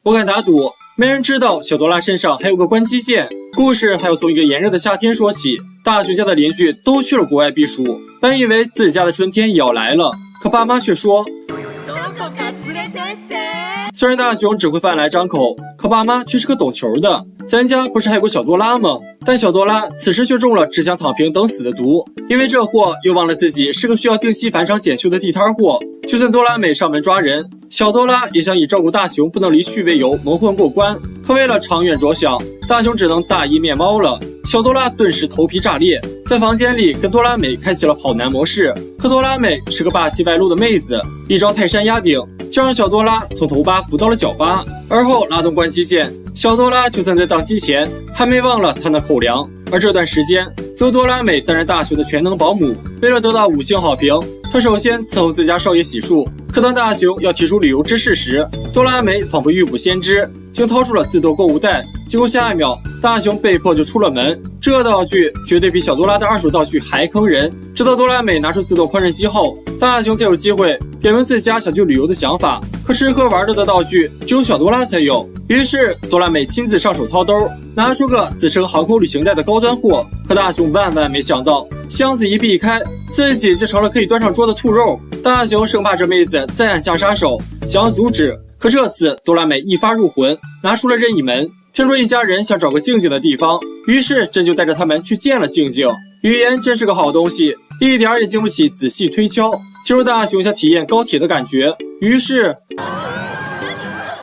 我敢打赌，没人知道小多拉身上还有个关机键。故事还要从一个炎热的夏天说起。大雄家的邻居都去了国外避暑，本以为自己家的春天也要来了，可爸妈却说，虽然大雄只会饭来张口，可爸妈却是个懂球的。咱家不是还有个小多拉吗？但小多拉此时却中了只想躺平等死的毒，因为这货又忘了自己是个需要定期返场检修的地摊货。就算多拉美上门抓人，小多拉也想以照顾大雄不能离去为由蒙混过关。可为了长远着想，大雄只能大义灭猫了。小多拉顿时头皮炸裂，在房间里跟多拉美开启了跑男模式。可多拉美是个霸气外露的妹子，一招泰山压顶就让小多拉从头疤扶到了脚疤，而后拉动关机键，小多拉就算在当机前还没忘了他那口粮。而这段时间，则多拉美担任大雄的全能保姆，为了得到5星好评，她首先伺候自家少爷洗漱。可当大雄要提出旅游之事时，多拉美仿佛预卜先知，竟掏出了自动购物袋。结果下一秒，大雄被迫就出了门。这道具绝对比小多拉的2手道具还坑人。直到多拉美拿出自动烹饪机后，大雄才有机会表明自家想去旅游的想法。可吃喝玩乐的道具只有小多拉才有，于是多拉美亲自上手掏兜，拿出个自称航空旅行袋的高端货。可大雄万万没想到，箱子一避开，自己就成了可以端上桌的兔肉。大雄生怕这妹子再按下杀手，想要阻止。可这次多拉美一发入魂，拿出了任意门。听说一家人想找个静静的地方，于是这就带着他们去见了静静。语言真是个好东西，一点也经不起仔细推敲。听说大雄想体验高铁的感觉，于是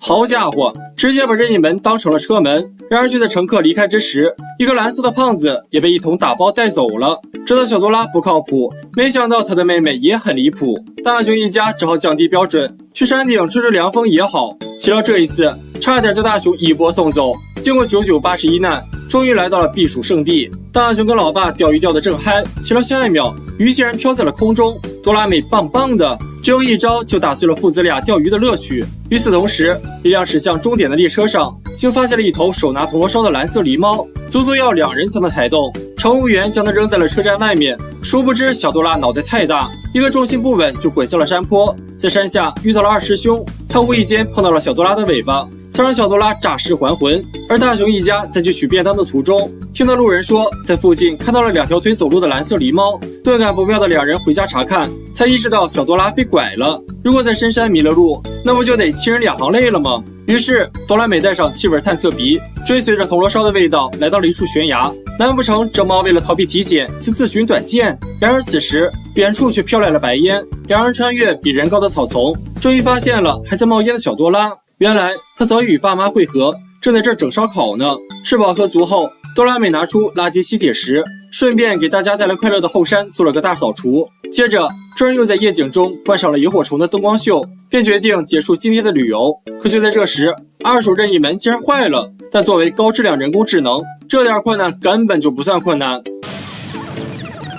好家伙，直接把任意门当成了车门。然而就在乘客离开之时，一个蓝色的胖子也被一桶打包带走了。知道小多拉不靠谱，没想到他的妹妹也很离谱。大雄一家只好降低标准，去山顶吹吹凉风也好。岂料这一次差点将大雄一波送走。经过9981难，终于来到了避暑胜地。大雄跟老爸钓鱼钓得正嗨，岂料下一秒鱼竟然飘在了空中。多拉美棒棒的，只用一招就打碎了父子俩钓鱼的乐趣。与此同时，一辆驶向终点的列车上，竟发现了一头手拿铜锣烧的蓝色狸猫，足足要2人才能抬动。乘务员将它扔在了车站外面，殊不知小多拉脑袋太大，一个重心不稳就滚下了山坡。在山下遇到了2师兄，他无意间碰到了小多拉的尾巴，才让小多拉诈尸还魂。而大雄一家在去取便当的途中，听到路人说在附近看到了2条腿走路的蓝色狸猫，顿感不妙的2人回家查看，才意识到小多拉被拐了。如果在深山迷了路，那不就得亲人2行泪了吗？于是多拉美带上气味探测鼻，追随着铜锣烧的味道来到了一处悬崖。难不成这猫为了逃避体检就自寻短见？然而此时远处却飘来了白烟，2人穿越比人高的草丛，终于发现了还在冒烟的小多拉。原来他早已与爸妈会合，正在这儿整烧烤呢。吃饱喝足后，多拉美拿出垃圾吸铁石，顺便给大家带来快乐的后山做了个大扫除。接着众人又在夜景中观赏了萤火虫的灯光秀，便决定结束今天的旅游。可就在这时，2手任意门竟然坏了。但作为高质量人工智能，这点困难根本就不算困难。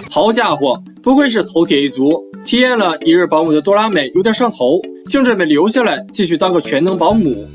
好家伙，不愧是头铁一族，体验了1日保姆的多拉美有点上头，竟准备留下来继续当个全能保姆。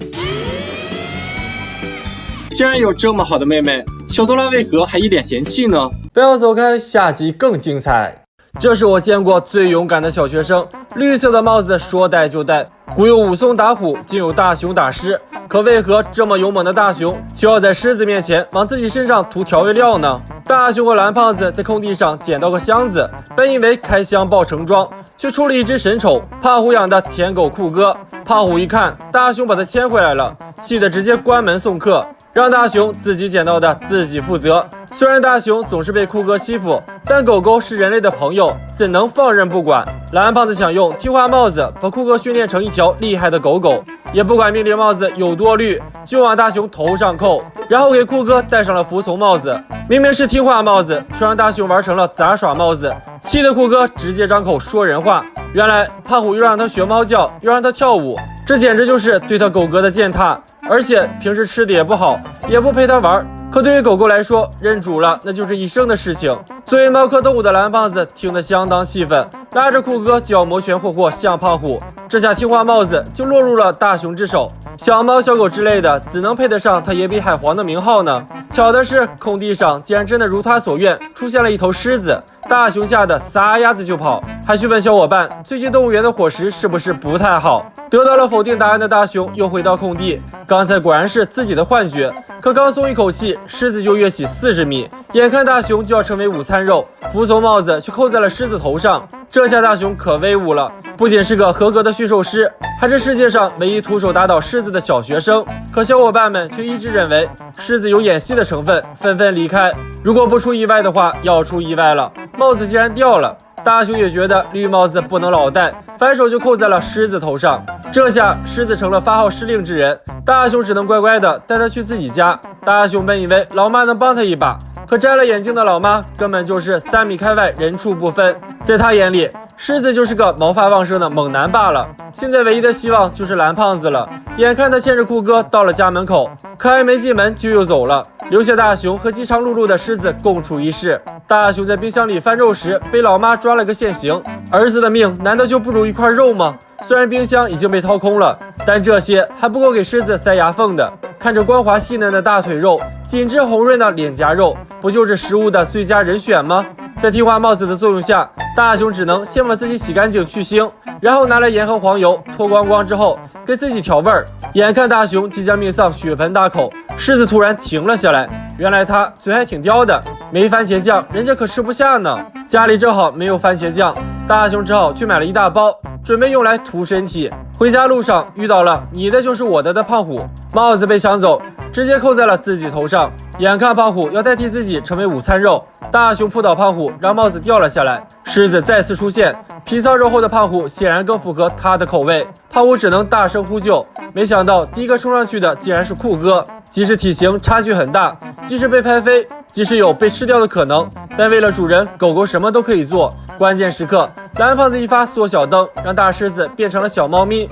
既然有这么好的妹妹，小多拉为何还一脸嫌弃呢？不要走开，下集更精彩。这是我见过最勇敢的小学生，绿色的帽子说戴就戴。古有武松打虎，今有大雄打狮，可为何这么勇猛的大雄就要在狮子面前往自己身上涂调味料呢？大雄和蓝胖子在空地上捡到个箱子，本以为开箱爆成装，却出了一只神丑胖虎养的舔狗酷哥。胖虎一看大雄把他牵回来了，气得直接关门送客，让大雄自己捡到的自己负责。虽然大雄总是被酷哥欺负，但狗狗是人类的朋友，怎能放任不管？蓝胖子想用听话帽子把酷哥训练成一条厉害的狗狗，也不管命令帽子有多绿，就往大雄头上扣，然后给酷哥戴上了服从帽子。明明是听话帽子，却让大雄玩成了杂耍帽子，气得酷哥直接张口说人话。原来胖虎又让他学猫叫，又让他跳舞，这简直就是对他狗哥的践踏。而且平时吃的也不好，也不陪他玩，可对于狗狗来说，认主了那就是一生的事情。作为猫科动物的蓝胖子听得相当气愤，拉着酷哥就要摩拳霍霍向胖虎。这下听话帽子就落入了大雄之手，小猫小狗之类的怎能配得上他野比海皇的名号呢？巧的是，空地上竟然真的如他所愿出现了一头狮子，大雄吓得撒丫子就跑，还去问小伙伴最近动物园的伙食是不是不太好。得到了否定答案的大雄又回到空地，刚才果然是自己的幻觉。可刚松一口气，狮子就跃起40米，眼看大雄就要成为午餐肉，服从帽子却扣在了狮子头上。这下大雄可威武了，不仅是个合格的驯兽师，还是世界上唯一徒手打倒狮子的小学生。可小伙伴们却一致认为狮子有演戏的成分，纷纷离开。如果不出意外的话，要出意外了，帽子竟然掉了。大雄也觉得绿帽子不能老戴，反手就扣在了狮子头上。这下狮子成了发号施令之人，大雄只能乖乖的带他去自己家。大雄本以为老妈能帮他一把，可摘了眼镜的老妈根本就是3米开外人畜不分，在他眼里狮子就是个毛发旺盛的猛男罢了。现在唯一的希望就是蓝胖子了。眼看他牵着酷哥到了家门口，可还没进门就又走了，留下大雄和饥肠辘辘的狮子共处一室。大雄在冰箱里翻肉时被老妈抓了个现行，儿子的命难道就不如一块肉吗？虽然冰箱已经被掏空了，但这些还不够给狮子塞牙缝的。看着光滑细嫩的大腿肉，紧致红润的脸颊肉，不就是食物的最佳人选吗？在替换帽子的作用下，大雄只能先把自己洗干净去腥，然后拿来盐和黄油脱光光之后给自己调味儿。眼看大雄即将命丧血盆大口，狮子突然停了下来。原来他嘴还挺刁的，没番茄酱人家可吃不下呢。家里正好没有番茄酱，大雄只好去买了一大包，准备用来涂身体。回家路上遇到了你的就是我的胖虎，帽子被抢走，直接扣在了自己头上。眼看胖虎要代替自己成为午餐肉，大雄扑倒胖虎，让帽子掉了下来。狮子再次出现，皮糙肉厚的胖虎显然更符合他的口味，胖虎只能大声呼救。没想到第一个冲上去的竟然是酷哥，即使体型差距很大，即使被拍飞，即使有被吃掉的可能，但为了主人，狗狗什么都可以做。关键时刻，蓝胖子一发缩小灯，让大狮子变成了小猫咪，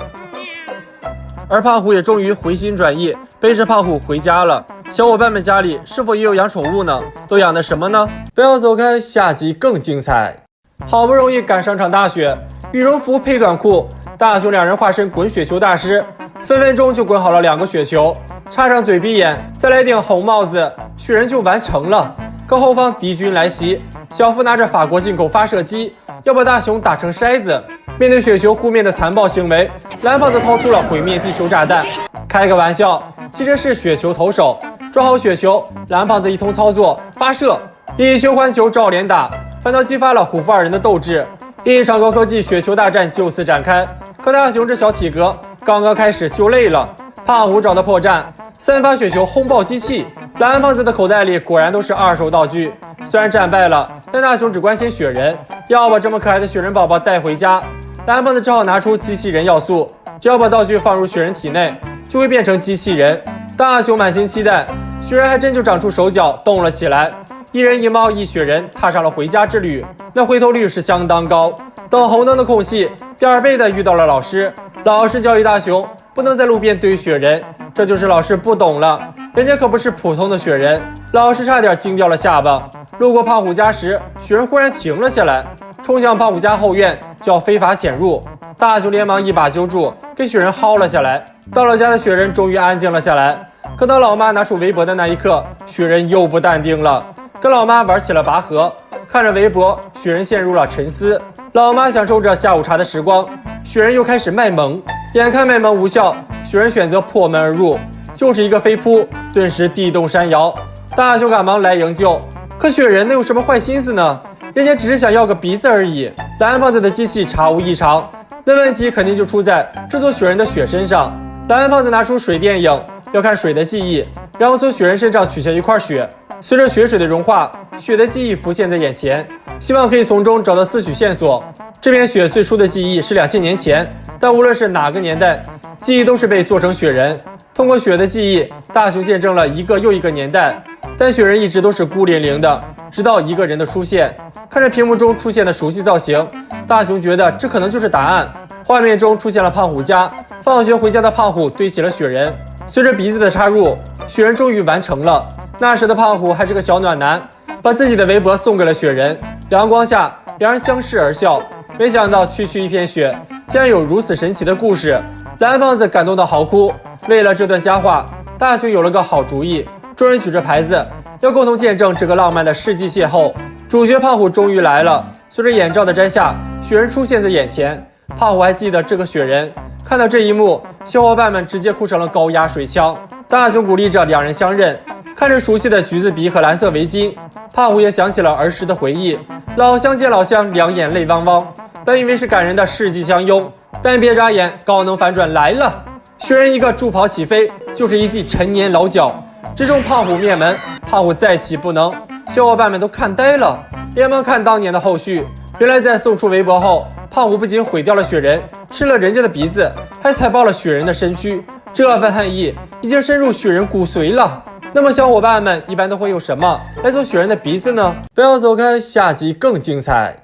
而胖虎也终于回心转意，背着胖虎回家了。小伙伴们家里是否也有养宠物呢？都养的什么呢？不要走开，下集更精彩。好不容易赶上场大雪，羽绒服配短裤，大雄两人化身滚雪球大师，分分钟就滚好了2个雪球，插上嘴闭眼，再来顶红帽子，雪人就完成了。可后方敌军来袭，小夫拿着法国进口发射机，要把大雄打成筛子。面对雪球护面的残暴行为，蓝胖子掏出了毁灭地球炸弹。开个玩笑，其实是雪球投手。抓好雪球，蓝胖子一通操作发射，一球换球照连打，反倒激发了虎父二人的斗志。一场高科技雪球大战就此展开。可大雄这小体格刚刚开始就累了，胖虎找到破绽，3发雪球轰爆机器。蓝胖子的口袋里果然都是2手道具，虽然战败了，但大雄只关心雪人，要把这么可爱的雪人宝宝带回家。蓝胖子只好拿出机器人要素，只要把道具放入雪人体内，就会变成机器人。大雄满心期待，雪人还真就长出手脚动了起来。一人一猫一雪人踏上了回家之旅，那回头率是相当高。等红灯的空隙，第2倍的遇到了老师。老师教育大雄不能在路边堆雪人，这就是老师不懂了，人家可不是普通的雪人。老师差点惊掉了下巴。路过胖虎家时，雪人忽然停了下来，冲向胖虎家后院就要非法潜入。大雄连忙一把揪住，给雪人薅了下来。到了家的雪人终于安静了下来。可当老妈拿出围脖的那一刻，雪人又不淡定了，跟老妈玩起了拔河。看着围脖，雪人陷入了沉思。老妈享受着下午茶的时光，雪人又开始卖萌。眼看卖萌无效，雪人选择破门而入，就是一个飞扑，顿时地动山摇。大雄赶忙来营救，可雪人能有什么坏心思呢？人家只是想要个鼻子而已。蓝胖子的机器查无异常，那问题肯定就出在制作雪人的雪身上。蓝胖子拿出水电影，要看水的记忆，然后从雪人身上取下一块雪。随着雪水的融化，雪的记忆浮现在眼前，希望可以从中找到思绪线索。这片雪最初的记忆是2000年前，但无论是哪个年代，记忆都是被做成雪人。通过雪的记忆，大雄见证了一个又一个年代，但雪人一直都是孤零零的，直到一个人的出现。看着屏幕中出现的熟悉造型，大雄觉得这可能就是答案。画面中出现了胖虎家，放学回家的胖虎堆起了雪人，随着鼻子的插入，雪人终于完成了。那时的胖虎还是个小暖男，把自己的围脖送给了雪人。阳光下，两人相视而笑。没想到区区一片雪，竟然有如此神奇的故事。蓝胖子感动到嚎哭。为了这段佳话，大雄有了个好主意，众人举着牌子，要共同见证这个浪漫的世纪邂逅。主角胖虎终于来了，随着眼罩的摘下，雪人出现在眼前。胖虎还记得这个雪人，看到这一幕，小伙伴们直接哭成了高压水枪。大雄鼓励着两人相认，看着熟悉的橘子鼻和蓝色围巾，胖虎也想起了儿时的回忆。老乡见老乡，两眼泪汪汪。本以为是感人的世纪相拥，但别眨眼，高能反转来了。雪人一个助跑起飞，就是一记陈年老脚，直中胖虎面门。胖虎再起不能，小伙伴们都看呆了，连忙看当年的后续。原来在送出围脖后，胖虎不仅毁掉了雪人，吃了人家的鼻子，还踩爆了雪人的身躯。这份恨意已经深入雪人骨髓了。那么小伙伴们一般都会用什么来做雪人的鼻子呢？不要走开，下集更精彩。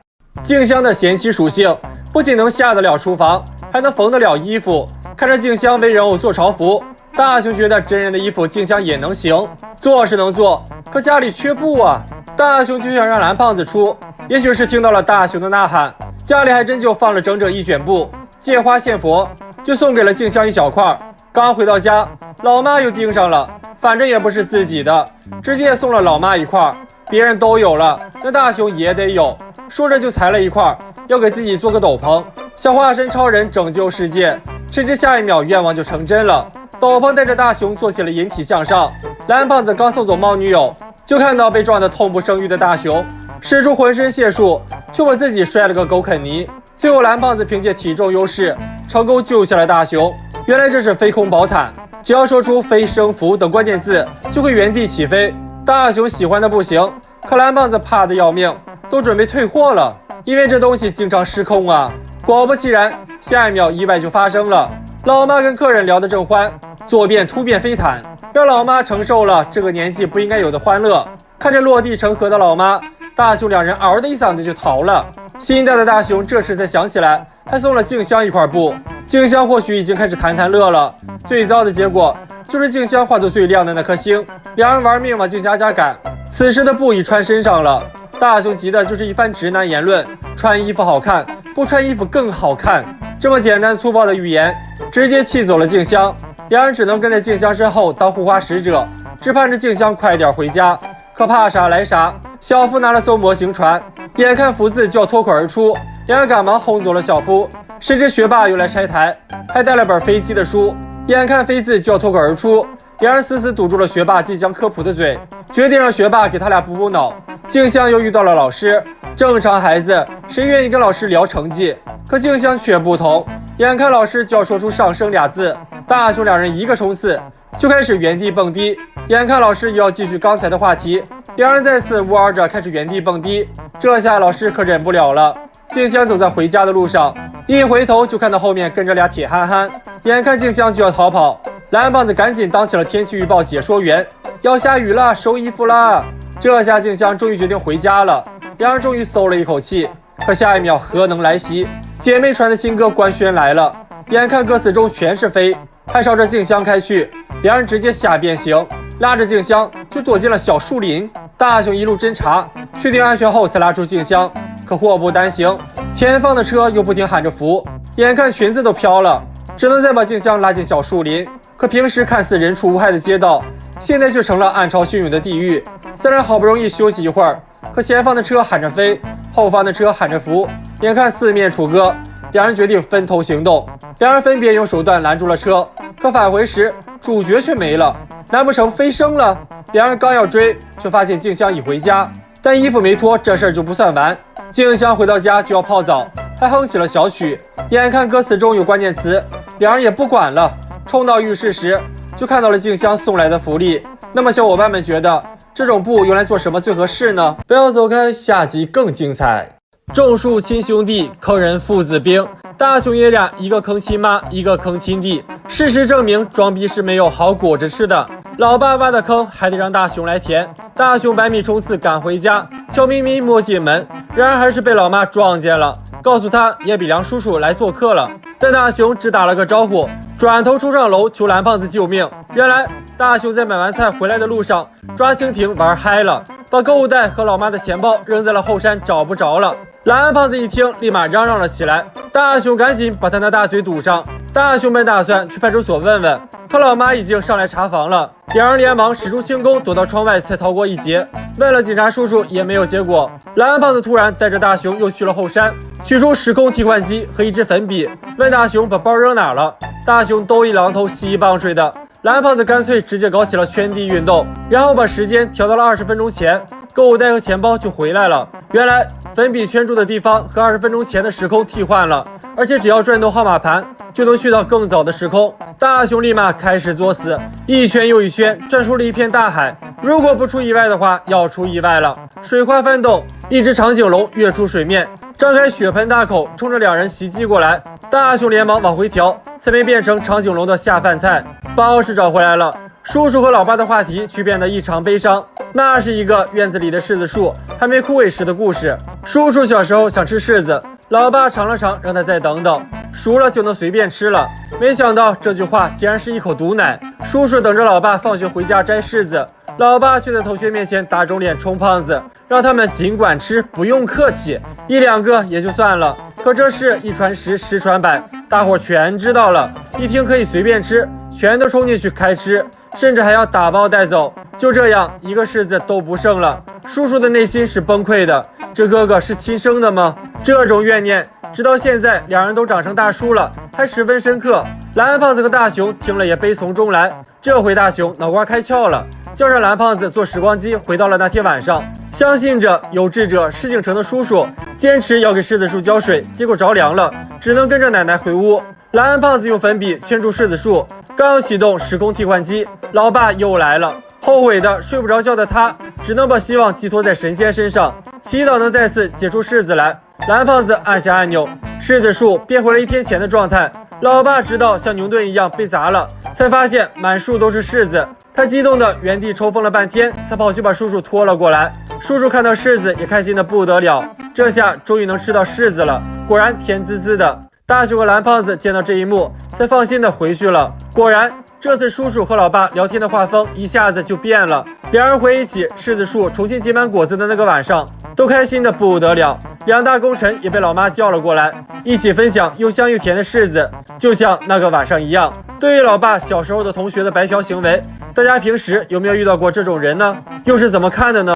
静香的贤妻属性不仅能下得了厨房，还能缝得了衣服。看着静香为人偶做潮服，大雄觉得真人的衣服静香也能行，做是能做，可家里缺布啊。大雄就想让蓝胖子出，也许是听到了大雄的呐喊，家里还真就放了整整一卷布，借花献佛，就送给了静香一小块。刚回到家，老妈又盯上了，反正也不是自己的，直接送了老妈一块。别人都有了，那大雄也得有。说着就裁了一块，要给自己做个斗篷，想化身超人拯救世界。谁知下一秒愿望就成真了，斗篷带着大雄做起了引体向上。蓝胖子刚送走猫女友，就看到被撞得痛不生育的大雄，使出浑身解数，就把自己摔了个狗啃泥。最后蓝胖子凭借体重优势成功救下了大雄。原来这是飞空宝毯，只要说出飞升福等关键字，就会原地起飞。大雄喜欢的不行，可蓝胖子怕得要命，都准备退货了，因为这东西经常失控啊。果不其然，下一秒意外就发生了。老妈跟客人聊得正欢，左边突变飞毯，让老妈承受了这个年纪不应该有的欢乐。看着落地成盒的老妈，大雄两人嗷的一嗓子就逃了。心大的大雄这时才想起来，还送了静香一块布。静香或许已经开始谈谈乐了，最糟的结果就是静香化作最亮的那颗星，两人玩命往静家赶。此时的布已穿身上了，大雄急的就是一番直男言论：穿衣服好看，不穿衣服更好看。这么简单粗暴的语言，直接气走了静香。两人只能跟在静香身后当护花使者，只盼着静香快点回家。可怕啥来啥，小夫拿了艘模型船，眼看福字就要脱口而出，两人赶忙轰走了小夫。谁知学霸又来拆台，还带了本飞机的书，眼看飞字就要脱口而出，两人死死堵住了学霸即将科普的嘴，决定让学霸给他俩补补脑。静香又遇到了老师，正常孩子谁愿意跟老师聊成绩，可静香却不同，眼看老师就要说出上升俩字，大雄两人一个冲刺就开始原地蹦迪。眼看老师又要继续刚才的话题，两人再次呜嗷着开始原地蹦迪。这下老师可忍不了了。静香走在回家的路上，一回头就看到后面跟着俩铁憨憨，眼看静香就要逃跑，蓝胖子赶紧当起了天气预报解说员，要下雨了，收衣服了。这下静香终于决定回家了，两人终于松了一口气。可下一秒核能来袭，姐妹船的新歌官宣来了，眼看歌词中全是飞，还朝着静香开去，两人直接瞎变形，拉着静香就躲进了小树林。大雄一路侦查，确定安全后才拉住静香。可祸不单行，前方的车又不停喊着扶，眼看裙子都飘了，只能再把静香拉进小树林。可平时看似人畜无害的街道，现在却成了暗潮汹涌的地狱。三人好不容易休息一会儿，可前方的车喊着飞，后方的车喊着扶，眼看四面楚歌，两人决定分头行动。两人分别用手段拦住了车，可返回时主角却没了，难不成飞升了？两人刚要追，却发现静香已回家，但衣服没脱，这事儿就不算完。静香回到家就要泡澡，还哼起了小曲，眼看歌词中有关键词，两人也不管了，冲到浴室时就看到了静香送来的福利。那么小伙伴们觉得这种布用来做什么最合适呢？不要走开，下集更精彩。种树亲兄弟，坑人父子兵。大雄爷俩一个坑亲妈，一个坑亲弟。事实证明，装逼是没有好果子吃的。老爸挖的坑还得让大雄来填。大雄百米冲刺赶回家，悄咪咪摸进门，然而还是被老妈撞见了，告诉他野比良叔叔来做客了。但大雄只打了个招呼，转头冲上楼求蓝胖子救命。原来大雄在买完菜回来的路上抓蜻蜓玩嗨了，把购物袋和老妈的钱包扔在了后山，找不着了。蓝胖子一听，立马嚷嚷了起来，大雄赶紧把他那大嘴堵上。大雄本打算去派出所问问，可老妈已经上来查房了，两人连忙使出轻功躲到窗外才逃过一劫。问了警察叔叔也没有结果。蓝胖子突然带着大雄又去了后山，取出时空替换机和一支粉笔，问大雄把包扔哪了。大雄兜一榔头西一棒槌的，蓝胖子干脆直接搞起了圈地运动，然后把时间调到了20分钟前，购物袋和钱包就回来了。原来粉笔圈住的地方和20分钟前的时空替换了，而且只要转动号码盘就能去到更早的时空。大雄立马开始作死，一圈又一圈转出了一片大海。如果不出意外的话，要出意外了。水花翻动，一只长颈龙跃出水面，张开血盆大口冲着两人袭击过来。大雄连忙往回调，才没变成长颈龙的下饭菜。包是找回来了，叔叔和老爸的话题却变得异常悲伤。那是一个院子里的柿子树还没枯萎时的故事。叔叔小时候想吃柿子，老爸尝了尝，让他再等等，熟了就能随便吃了。没想到这句话竟然是一口毒奶。叔叔等着老爸放学回家摘柿子，老爸却在同学面前打肿脸充胖子，让他们尽管吃，不用客气，一两个也就算了。可这事一传十，十传百，大伙全知道了，一听可以随便吃，全都冲进去开吃，甚至还要打包带走。就这样，一个柿子都不剩了。叔叔的内心是崩溃的，这哥哥是亲生的吗？这种怨念直到现在两人都长成大叔了，还十分深刻。蓝胖子和大雄听了也悲从中来，这回大雄脑瓜开窍了，叫上蓝胖子坐时光机回到了那天晚上，相信着有志者事竟成的叔叔坚持要给柿子树浇水，结果着凉了，只能跟着奶奶回屋。蓝胖子用粉笔圈住柿子树，刚启动时空替换机，老爸又来了。后悔的睡不着觉的他只能把希望寄托在神仙身上，祈祷能再次结出柿子来。蓝胖子按下按钮，柿子树变回了1天前的状态。老爸直到像牛顿一样被砸了，才发现满树都是柿子。他激动的原地抽风了半天，才跑去把叔叔拖了过来。叔叔看到柿子也开心的不得了，这下终于能吃到柿子了，果然甜滋滋的。大雄和蓝胖子见到这一幕，才放心的回去了。果然，这次叔叔和老爸聊天的画风一下子就变了。两人回忆起柿子树重新结满果子的那个晚上，都开心的不得了。两大功臣也被老妈叫了过来，一起分享又香又甜的柿子，就像那个晚上一样。对于老爸小时候的同学的白嫖行为，大家平时有没有遇到过这种人呢？又是怎么看的呢？